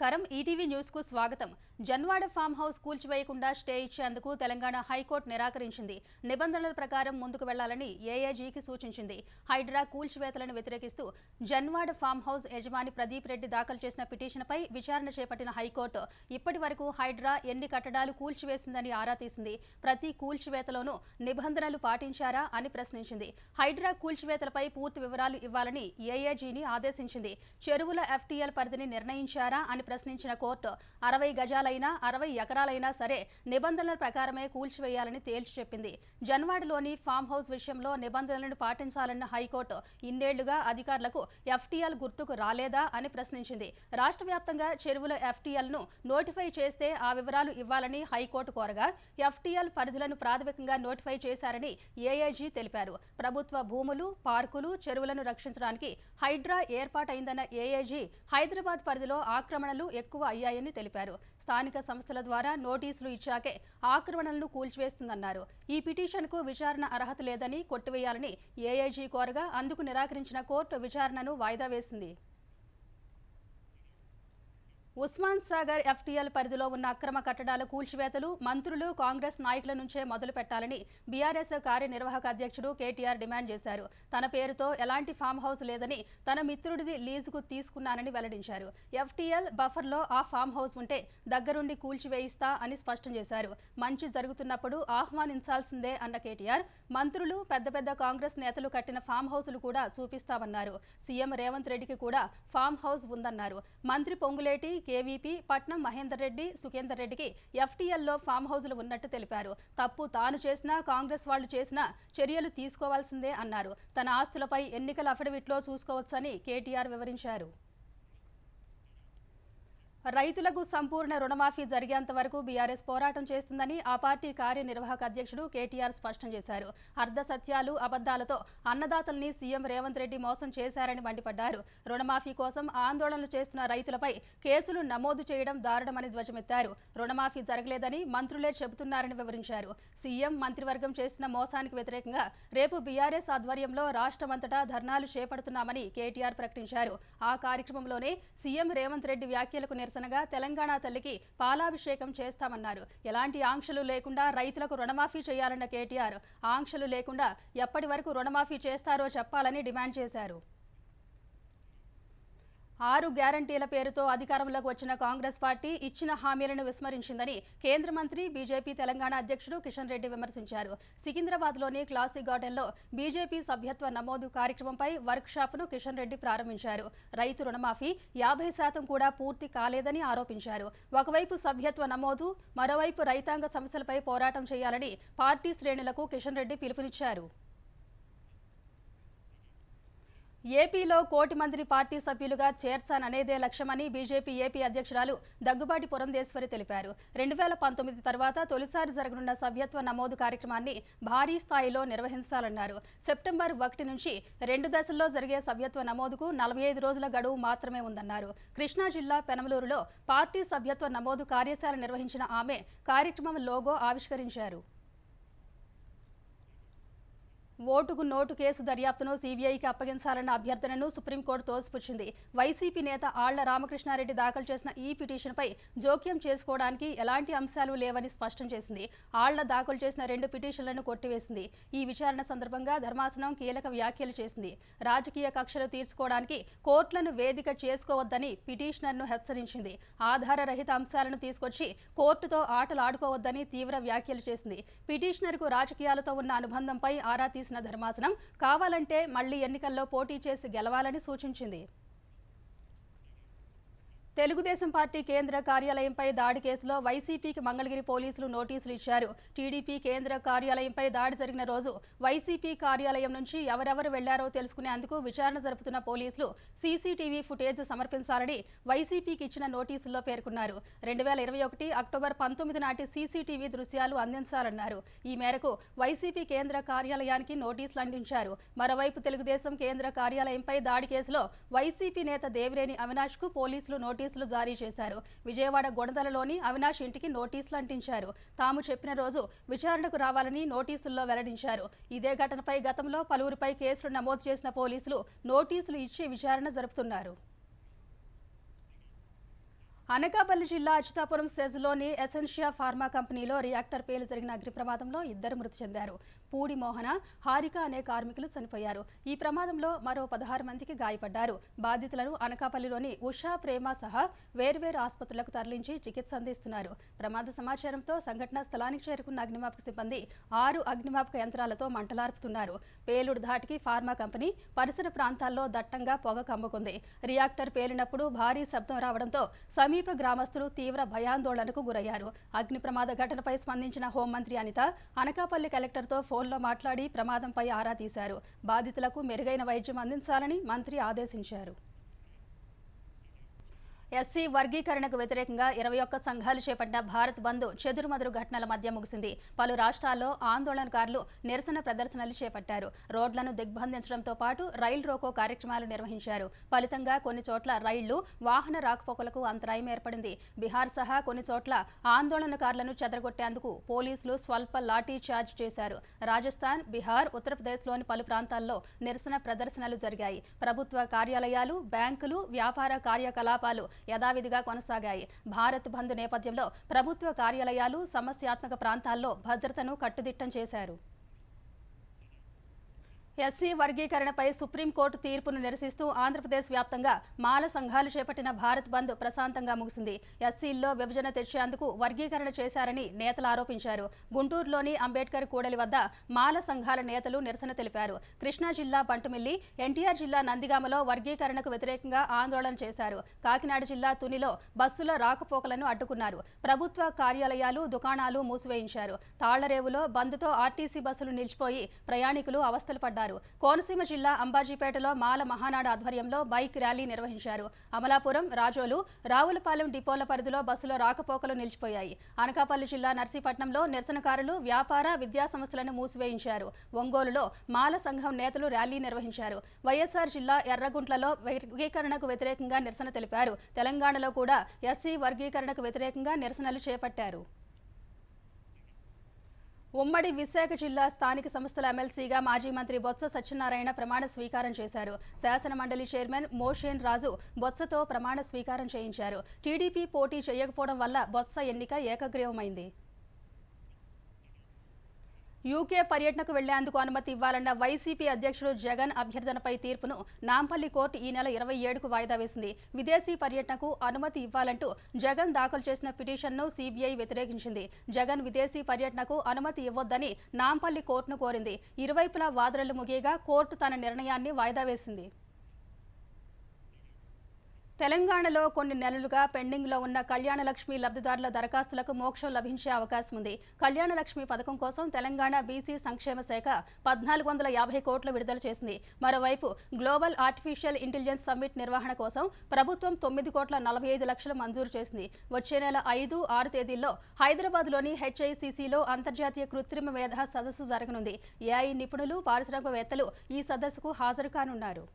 నమస్కారం ETV news కు స్వాగతం. జన్వాడ ఫామ్ హౌస్ కూల్చివేయకుండా స్టే ఇచ్చేందుకు తెలంగాణ హైకోర్టు నిరాకరించింది. నిబంధనల ప్రకారం ముందుకు వెళ్లాలని ఏఏజీకి సూచించింది. హైడ్రా కూల్చివేతలను వ్యతిరేకిస్తూ జన్వాడ ఫామ్ హౌస్ యజమాని ప్రదీప్ రెడ్డి దాఖలు చేసిన పిటిషన్పై విచారణ చేపట్టిన హైకోర్టు ఇప్పటి వరకు హైడ్రా ఎన్ని కట్టడాలు కూల్చివేసిందని ఆరా తీసింది. ప్రతి కూల్చివేతలోనూ నిబంధనలు పాటించారా అని ప్రశ్నించింది. హైడ్రా కూల్చివేతలపై పూర్తి వివరాలు ఇవ్వాలని ఏఏజీని ఆదేశించింది. చెరువుల ఎఫ్టీఎల్ పరిధిని నిర్ణయించారా అని ప్రశ్నించిన కోర్టు 60 గజాలైనా 60 ఎకరాలైనా సరే నిబంధనల ప్రకారమే కూల్చివేయాలని తేల్చి చెప్పింది. జన్వాడలోని ఫామ్ హౌస్ విషయంలో నిబంధనలను పాటించాలన్న హైకోర్టు ఇన్నేళ్లుగా అధికారులకు ఎఫ్టీఎల్ గుర్తుకు రాలేదా అని ప్రశ్నించింది. రాష్ట్ర వ్యాప్తంగా చెరువుల ఎఫ్టీఎల్ను నోటిఫై చేస్తే ఆ వివరాలు ఇవ్వాలని హైకోర్టు కోరగా ఎఫ్టీఎల్ పరిధులను ప్రాథమికంగా నోటిఫై చేశారని ఏఏజీ తెలిపారు. ప్రభుత్వ భూములు, పార్కులు, చెరువులను రక్షించడానికి హైడ్రా ఏర్పాటైందన్న ఏఏజీ హైదరాబాద్ పరిధిలో ఆక్రమణలు ఎక్కువ అయ్యాయని తెలిపారు. స్థానిక సంస్థల ద్వారా నోటీసులు ఇచ్చాకే ఆక్రమణలను కూల్చివేస్తుందన్నారు. ఈ పిటిషన్కు విచారణ అర్హత లేదని కొట్టివేయాలని ఏఏజీ కోరగా అందుకు నిరాకరించిన కోర్టు విచారణను వాయిదా వేసింది. ఉస్మాన్ సాగర్ ఎఫ్టీఎల్ పరిధిలో ఉన్న అక్రమ కట్టడాల కూల్చివేతలు మంత్రులు, కాంగ్రెస్ నాయకుల నుంచే మొదలు పెట్టాలని బీఆర్ఎస్ కార్యనిర్వాహక అధ్యక్షుడు కేటీఆర్ డిమాండ్ చేశారు. తన పేరుతో ఎలాంటి ఫామ్ హౌస్ లేదని, తన మిత్రుడిది లీజుకు తీసుకున్నానని వెల్లడించారు. ఎఫ్టీఎల్ బఫర్లో ఆ ఫామ్ హౌస్ ఉంటే దగ్గరుండి కూల్చివేయిస్తా అని స్పష్టం చేశారు. మంచి జరుగుతున్నప్పుడు ఆహ్వానించాల్సిందే అన్న కేటీఆర్ మంత్రులు, పెద్ద పెద్ద కాంగ్రెస్ నేతలు కట్టిన ఫామ్ హౌసులు కూడా చూపిస్తామన్నారు. సీఎం రేవంత్ రెడ్డికి కూడా ఫామ్ హౌస్ ఉందన్నారు. మంత్రి పొంగులేటి, కేవీపీ, పట్నం మహేందర్ రెడ్డి, సుఖేందర్ రెడ్డికి ఎఫ్టీఎల్లో ఫామ్ హౌజులు ఉన్నట్టు తెలిపారు. తప్పు తాను చేసినా, కాంగ్రెస్ వాళ్లు చేసినా చర్యలు తీసుకోవాల్సిందే అన్నారు. తన ఆస్తులపై ఎన్నికల అఫిడవిట్లో చూసుకోవచ్చని కేటీఆర్ వివరించారు. రైతులకు సంపూర్ణ రుణమాఫీ జరిగేంత వరకు బీఆర్ఎస్ పోరాటం చేస్తుందని ఆ పార్టీ కార్యనిర్వాహక అధ్యక్షుడు కేటీఆర్ స్పష్టం చేశారు. అర్ధ సత్యాలు, అబద్దాలతో అన్నదాతల్ని సీఎం రేవంత్ రెడ్డి మోసం చేశారని మండిపడ్డారు. రుణమాఫీ కోసం ఆందోళనలు చేస్తున్న రైతులపై కేసులు నమోదు చేయడం దారుణమని ధ్వజమెత్తారు. రుణమాఫీ జరగలేదని మంత్రులే చెబుతున్నారని వివరించారు. సీఎం, మంత్రివర్గం చేస్తున్న మోసానికి వ్యతిరేకంగా రేపు బీఆర్ఎస్ ఆధ్వర్యంలో రాష్ట్రమంతటా ధర్నాలు చేపడుతున్నామని కేటీఆర్ ప్రకటించారు. ఆ కార్యక్రమంలోనే సీఎం రేవంత్ రెడ్డి వ్యాఖ్యలకు నిరసనగా తెలంగాణ తల్లికి పాలాభిషేకం చేస్తామన్నారు. ఎలాంటి ఆంక్షలు లేకుండా రైతులకు రుణమాఫీ చేయాలన్న కేటీఆర్ ఆంక్షలు లేకుండా ఎప్పటి వరకు రుణమాఫీ చేస్తారో చెప్పాలని డిమాండ్ చేశారు. 6 గ్యారంటీల పేరుతో అధికారంలోకి వచ్చిన కాంగ్రెస్ పార్టీ ఇచ్చిన హామీలను విస్మరించిందని కేంద్ర మంత్రి, బీజేపీ తెలంగాణ అధ్యక్షుడు కిషన్ రెడ్డి విమర్శించారు. సికింద్రాబాద్లోని క్లాసిక్ గార్డెన్లో బీజేపీ సభ్యత్వ నమోదు కార్యక్రమంపై వర్క్ షాప్ను కిషన్ రెడ్డి ప్రారంభించారు. రైతు రుణమాఫీ 50% కూడా పూర్తి కాలేదని ఆరోపించారు. ఒకవైపు సభ్యత్వ నమోదు, మరోవైపు రైతాంగ సమస్యలపై పోరాటం చేయాలని పార్టీ శ్రేణులకు కిషన్ రెడ్డి పిలుపునిచ్చారు. ఏపీలో 1 కోటి మందిని పార్టీ సభ్యులుగా చేర్చాననేదే లక్ష్యమని బీజేపీ ఏపీ అధ్యక్షురాలు దగ్గుబాటి పురంధేశ్వరి తెలిపారు. 2019 తర్వాత తొలిసారి జరగనున్న సభ్యత్వ నమోదు కార్యక్రమాన్ని భారీ స్థాయిలో నిర్వహించాలన్నారు. సెప్టెంబర్ 1 నుంచి 2 దశల్లో జరిగే సభ్యత్వ నమోదుకు 45 రోజుల గడువు మాత్రమే ఉందన్నారు. కృష్ణా జిల్లా పెనమలూరులో పార్టీ సభ్యత్వ నమోదు కార్యశాల నిర్వహించిన ఆమె కార్యక్రమం లోగో ఆవిష్కరించారు. ఓటుకు నోటు కేసు దర్యాప్తును సీబీఐకి అప్పగించాలన్న అభ్యర్థనను సుప్రీంకోర్టు తోసిపుచ్చింది. వైసీపీ నేత ఆళ్ల రామకృష్ణారెడ్డి దాఖలు చేసిన ఈ పిటిషన్పై జోక్యం చేసుకోవడానికి ఎలాంటి అంశాలు లేవని స్పష్టం చేసింది. ఆళ్ల దాఖలు చేసిన 2 పిటిషన్లను కొట్టివేసింది. ఈ విచారణ సందర్భంగా ధర్మాసనం కీలక వ్యాఖ్యలు చేసింది. రాజకీయ కక్షలు తీర్చుకోవడానికి కోర్టులను వేదిక చేసుకోవద్దని పిటిషనర్ను హెచ్చరించింది. ఆధారరహిత అంశాలను తీసుకొచ్చి కోర్టుతో ఆటలాడుకోవద్దని తీవ్ర వ్యాఖ్యలు చేసింది. పిటిషనర్కు రాజకీయాలతో ఉన్న అనుబంధంపై ఆరా ధర్మాసనం కావాలంటే మళ్లీ ఎన్నికల్లో పోటీ చేసి గెలవాలని సూచించింది. తెలుగుదేశం పార్టీ కేంద్ర కార్యాలయంపై దాడి కేసులో వైసీపీకి మంగళగిరి పోలీసులు నోటీసులు ఇచ్చారు. టీడీపీ కేంద్ర కార్యాలయంపై దాడి జరిగిన రోజు వైసీపీ కార్యాలయం నుంచి ఎవరెవరు వెళ్లారో తెలుసుకునేందుకు విచారణ జరుపుతున్న పోలీసులు సీసీటీవీ ఫుటేజ్ సమర్పించాలని వైసీపీకి ఇచ్చిన నోటీసుల్లో పేర్కొన్నారు. 2021 అక్టోబర్ 19 నాటి సీసీటీవీ దృశ్యాలు అందించాలన్నారు. ఈ మేరకు వైసీపీ కేంద్ర కార్యాలయానికి నోటీసులు అందించారు. మరోవైపు తెలుగుదేశం కేంద్ర కార్యాలయంపై దాడి కేసులో వైసీపీ నేత దేవినేని అవినాష్ కు పోలీసులు నోటీసులు జారీ చేశారు. విజయవాడ గొడదలలోని అవినాష్ ఇంటికి నోటీసులు అంటించారు. తాము చెప్పిన రోజు విచారణకు రావాలని నోటీసుల్లో వెల్లడించారు. ఇదే ఘటనపై గతంలో పలువురిపై కేసులు నమోదు చేసిన పోలీసులు నోటీసులు ఇచ్చి విచారణ జరుపుతున్నారు. అనకాపల్లి జిల్లా అచ్యుతాపురం సెజ్లోని ఎసెన్షియా ఫార్మా కంపెనీలో రియాక్టర్ పేలు జరిగిన అగ్ని ప్రమాదంలో 2 మృతి చెందారు. పూడి మోహన, హారిక అనే కార్మికులు చనిపోయారు. ఈ ప్రమాదంలో మరో 16 మందికి గాయపడ్డారు. బాధితులను అనకాపల్లిలోని ఉషా ప్రేమ సహా వేర్వేరు ఆసుపత్రులకు తరలించి చికిత్స అందిస్తున్నారు. ప్రమాద సమాచారంతో సంఘటనా స్థలానికి చేరుకున్న అగ్నిమాపక సిబ్బంది 6 అగ్నిమాపక యంత్రాలతో మంటలార్పుతున్నారు. పేలుడు ధాటికి ఫార్మా కంపెనీ పరిసర ప్రాంతాల్లో దట్టంగా పొగ కమ్ముకుంది. రియాక్టర్ పేలినప్పుడు భారీ శబ్దం రావడంతో సమీప గ్రామస్తులు తీవ్ర భయాందోళనకు గురయ్యారు. అగ్ని ప్రమాద ఘటనపై స్పందించిన హోంమంత్రి అనిత అనకాపల్లి కలెక్టర్తో ఫోన్లో మాట్లాడి ప్రమాదంపై ఆరా తీశారు. బాధితులకు మెరుగైన వైద్యం అందించాలని మంత్రి ఆదేశించారు. ఎస్సీ వర్గీకరణకు వ్యతిరేకంగా 21 సంఘాలు చేపట్టిన భారత్ బంద్ చెదురుమదురు ఘటనల మధ్య ముగిసింది. పలు రాష్ట్రాల్లో ఆందోళనకారులు నిరసన ప్రదర్శనలు చేపట్టారు. రోడ్లను దిగ్బంధించడంతో పాటు రైలు రోకో కార్యక్రమాలు నిర్వహించారు. ఫలితంగా కొన్ని చోట్ల రైళ్లు, వాహన రాకపోకలకు అంతరాయం ఏర్పడింది. బీహార్ సహా కొన్ని చోట్ల ఆందోళనకారులను చెదరగొట్టేందుకు పోలీసులు స్వల్ప లాఠీ చార్జ్ చేశారు. రాజస్థాన్, బీహార్, ఉత్తరప్రదేశ్లోని పలు ప్రాంతాల్లో నిరసన ప్రదర్శనలు జరిగాయి. ప్రభుత్వ కార్యాలయాలు, బ్యాంకులు, వ్యాపార కార్యకలాపాలు యథావిధిగా కొనసాగాయి. భారత్ బంద్ నేపథ్యంలో ప్రభుత్వ కార్యాలయాలు, సమస్యాత్మక ప్రాంతాల్లో భద్రతను కట్టుదిట్టం చేశారు. ఎస్సీ వర్గీకరణపై సుప్రీంకోర్టు తీర్పును నిరసిస్తూ ఆంధ్రప్రదేశ్ వ్యాప్తంగా మాల సంఘాలు చేపట్టిన భారత్ బంద్ ప్రశాంతంగా ముగిసింది. ఎస్సీల్లో విభజన తెచ్చేందుకు వర్గీకరణ చేశారని నేతలు ఆరోపించారు. గుంటూరులోని అంబేద్కర్ కూడలి వద్ద మాల సంఘాల నేతలు నిరసన తెలిపారు. కృష్ణా జిల్లా బంటుమిల్లి, ఎన్టీఆర్ జిల్లా నందిగామలో వర్గీకరణకు వ్యతిరేకంగా ఆందోళన చేశారు. కాకినాడ జిల్లా తునిలో బస్సుల రాకపోకలను అడ్డుకున్నారు. ప్రభుత్వ కార్యాలయాలు, దుకాణాలు మూసివేయించారు. తాళ్లరేవులో బంద్తో ఆర్టీసీ బస్సులు నిలిచిపోయి ప్రయాణికులు అవస్థలు పడ్డారు. కోనసీమ జిల్లా అంబాజీపేటలో మాల మహానాడు ఆధ్వర్యంలో బైక్ ర్యాలీ నిర్వహించారు. అమలాపురం, రాజోలు, రావులపాలెం డిపోల పరిధిలో బస్సుల రాకపోకలు నిలిచిపోయాయి. అనకాపల్లి జిల్లా నర్సీపట్నంలో నిరసనకారులు వ్యాపార, విద్యా సంస్థలను మూసివేయించారు. ఒంగోలులో మాల సంఘం నేతలు ర్యాలీ నిర్వహించారు. వైఎస్ఆర్ జిల్లా ఎర్రగుంట్లలో వర్గీకరణకు వ్యతిరేకంగా నిరసన తెలిపారు. తెలంగాణలో కూడా ఎస్సీ వర్గీకరణకు వ్యతిరేకంగా నిరసనలు చేపట్టారు. ఉమ్మడి విశాఖ జిల్లా స్థానిక సంస్థల ఎమ్మెల్సీగా మాజీ మంత్రి బొత్స సత్యనారాయణ ప్రమాణ స్వీకారం చేశారు. శాసన మండలి చైర్మన్ మోషేన్ రాజు బొత్సతో ప్రమాణ స్వీకారం చేయించారు. టీడీపీ పోటీ చేయకపోవడం వల్ల బొత్స ఎన్నిక ఏకగ్రీవమైంది. యూకే పర్యటనకు వెళ్లేందుకు అనుమతి ఇవ్వాలన్న వైసీపీ అధ్యక్షుడు జగన్ అభ్యర్థనపై తీర్పును నాంపల్లి కోర్టు ఈ నెల 27కు వాయిదా వేసింది. విదేశీ పర్యటనకు అనుమతి ఇవ్వాలంటూ జగన్ దాఖలు చేసిన పిటిషన్ను సీబీఐ వ్యతిరేకించింది. జగన్ విదేశీ పర్యటనకు అనుమతి ఇవ్వొద్దని నాంపల్లి కోర్టును కోరింది. ఇరువైపులా వాదనలు ముగియగా కోర్టు తన నిర్ణయాన్ని వాయిదా వేసింది. తెలంగాణలో కొన్ని నెలలుగా పెండింగ్లో ఉన్న కళ్యాణలక్ష్మి లబ్ధిదారుల దరఖాస్తులకు మోక్షం లభించే అవకాశం ఉంది. కళ్యాణలక్ష్మి పథకం కోసం తెలంగాణ బీసీ సంక్షేమ శాఖ 1450 కోట్లు విడుదల చేసింది. మరోవైపు గ్లోబల్ ఆర్టిఫిషియల్ ఇంటెలిజెన్స్ సమ్మిట్ నిర్వహణ కోసం ప్రభుత్వం 9,45 లక్షలు మంజూరు చేసింది. వచ్చే నెల 5, 6 తేదీల్లో హైదరాబాద్లోని హెచ్ఐసిసిలో అంతర్జాతీయ కృత్రిమ మేధ సదస్సు జరగనుంది. ఏఐ నిపుణులు, పారిశ్రామికవేత్తలు ఈ సదస్సుకు హాజరు కానున్నారు.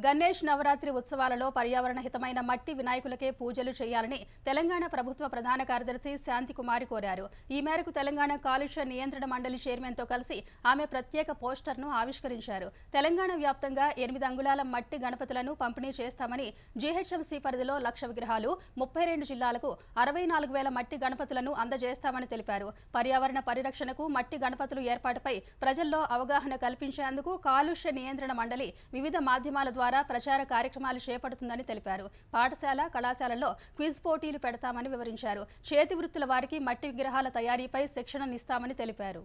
గణేష్ నవరాత్రి ఉత్సవాలలో పర్యావరణ హితమైన మట్టి వినాయకులకే పూజలు చేయాలని తెలంగాణ ప్రభుత్వ ప్రధాన కార్యదర్శి శాంతికుమారి కోరారు. ఈ మేరకు తెలంగాణ కాలుష్య నియంత్రణ మండలి చైర్మన్తో కలిసి ఆమె ప్రత్యేక పోస్టర్ను ఆవిష్కరించారు. తెలంగాణ వ్యాప్తంగా 8 అంగుళాల మట్టి గణపతులను పంపిణీ చేస్తామని, జీహెచ్ఎంసీ పరిధిలో 1,00,000 విగ్రహాలు, 32 జిల్లాలకు 64,000 మట్టి గణపతులను అందజేస్తామని తెలిపారు. పర్యావరణ పరిరక్షణకు మట్టి గణపతులు ఏర్పాటుపై ప్రజల్లో అవగాహన కల్పించేందుకు కాలుష్య నియంత్రణ మండలి వివిధ మాధ్యమాల ద్వారా ప్రచార కార్యక్రమాలు చేపడుతుందని తెలిపారు. పాఠశాల, కళాశాలల్లో క్విజ్ పోటీలు పెడతామని వివరించారు. చేతి వృత్తుల వారికి మట్టి విగ్రహాల తయారీపై శిక్షణనిస్తామని తెలిపారు.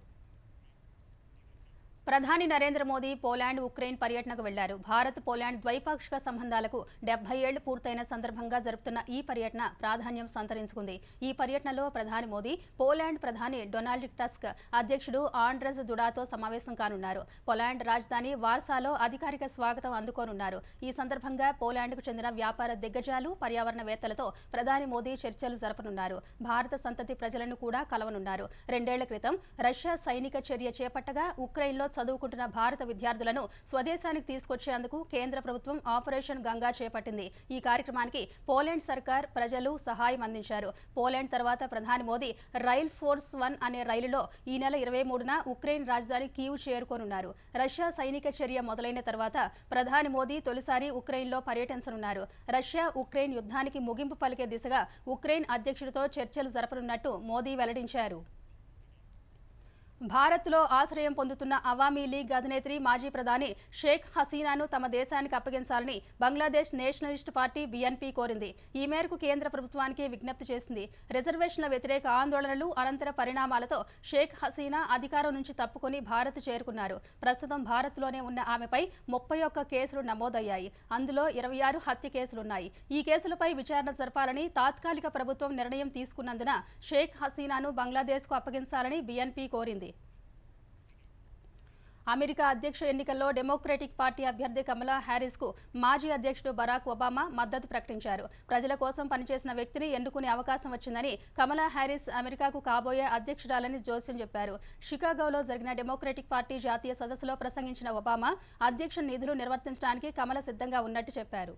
ప్రధాని నరేంద్ర మోదీ పోలాండ్, ఉక్రెయిన్ పర్యటనకు వెళ్లారు. భారత్, పోలాండ్ ద్వైపాక్షిక సంబంధాలకు 70 ఏళ్లు పూర్తయిన సందర్భంగా జరుపుతున్న ఈ పర్యటన ప్రాధాన్యం సంతరించుకుంది. ఈ పర్యటనలో ప్రధాని మోదీ పోలాండ్ ప్రధాని డొనాల్డ్ టస్క్, అధ్యక్షుడు ఆండ్రెస్ దుడాతో సమావేశం కానున్నారు. పోలాండ్ రాజధాని వార్సాలో అధికారిక స్వాగతం అందుకోనున్నారు. ఈ సందర్భంగా పోలాండ్కు చెందిన వ్యాపార దిగ్గజాలు, పర్యావరణవేత్తలతో ప్రధాని మోదీ చర్చలు జరపనున్నారు. భారత సంతతి ప్రజలను కూడా కలవనున్నారు. 2 ఏళ్ల క్రితం రష్యా సైనిక చర్య చేపట్టగా ఉక్రెయిన్లో చదువుకుంటున్న భారత విద్యార్థులను స్వదేశానికి తీసుకొచ్చేందుకు కేంద్ర ప్రభుత్వం ఆపరేషన్ గంగా చేపట్టింది. ఈ కార్యక్రమానికి పోలాండ్ సర్కార్, ప్రజలు సహాయం అందించారు. పోలాండ్ తర్వాత ప్రధాని మోదీ రైల్ ఫోర్స్ 1 అనే రైలులో ఈ నెల 23న ఉక్రెయిన్ రాజధాని కీవ్ చేరుకోనున్నారు. రష్యా సైనిక చర్య మొదలైన తర్వాత ప్రధాని మోదీ తొలిసారి ఉక్రెయిన్లో పర్యటించనున్నారు. రష్యా ఉక్రెయిన్ యుద్ధానికి ముగింపు పలికే దిశగా ఉక్రెయిన్ అధ్యక్షుడితో చర్చలు జరపనున్నట్టు మోదీ వెల్లడించారు. భారత్లో ఆశ్రయం పొందుతున్న అవామీ లీగ్ అధినేత్రి మాజీ ప్రధాని షేక్ హసీనాను తమ దేశానికి అప్పగించాలని బంగ్లాదేశ్ నేషనలిస్ట్ పార్టీ బీఎన్పీ కోరింది. ఈ మేరకు కేంద్ర ప్రభుత్వానికి విజ్ఞప్తి చేసింది. రిజర్వేషన్ల వ్యతిరేక ఆందోళనలు అనంతర పరిణామాలతో షేక్ హసీనా అధికారం నుంచి తప్పుకొని భారత్ చేరుకున్నారు. ప్రస్తుతం భారత్లోనే ఉన్న ఆమెపై 31 కేసులు నమోదయ్యాయి. అందులో 26 హత్య కేసులున్నాయి. ఈ కేసులపై విచారణ జరపాలని తాత్కాలిక ప్రభుత్వం నిర్ణయం తీసుకున్నందున షేక్ హసీనాను బంగ్లాదేశ్కు అప్పగించాలని బీఎన్పీ కోరింది. అమెరికా అధ్యక్ష ఎన్నికల్లో డెమోక్రటిక్ పార్టీ అభ్యర్థి కమలా హ్యారిస్కు మాజీ అధ్యక్షుడు బరాక్ ఒబామా మద్దతు ప్రకటించారు. ప్రజల కోసం పనిచేసిన వ్యక్తిని ఎన్నుకునే అవకాశం వచ్చిందని కమలా హ్యారిస్ అమెరికాకు కాబోయే అధ్యక్షురాలని జోస్యం చెప్పారు. షికాగోలో జరిగిన డెమోక్రటిక్ పార్టీ జాతీయ సదస్సులో ప్రసంగించిన ఒబామా అధ్యక్ష నిధులు నిర్వర్తించడానికి కమల సిద్ధంగా ఉన్నట్టు చెప్పారు.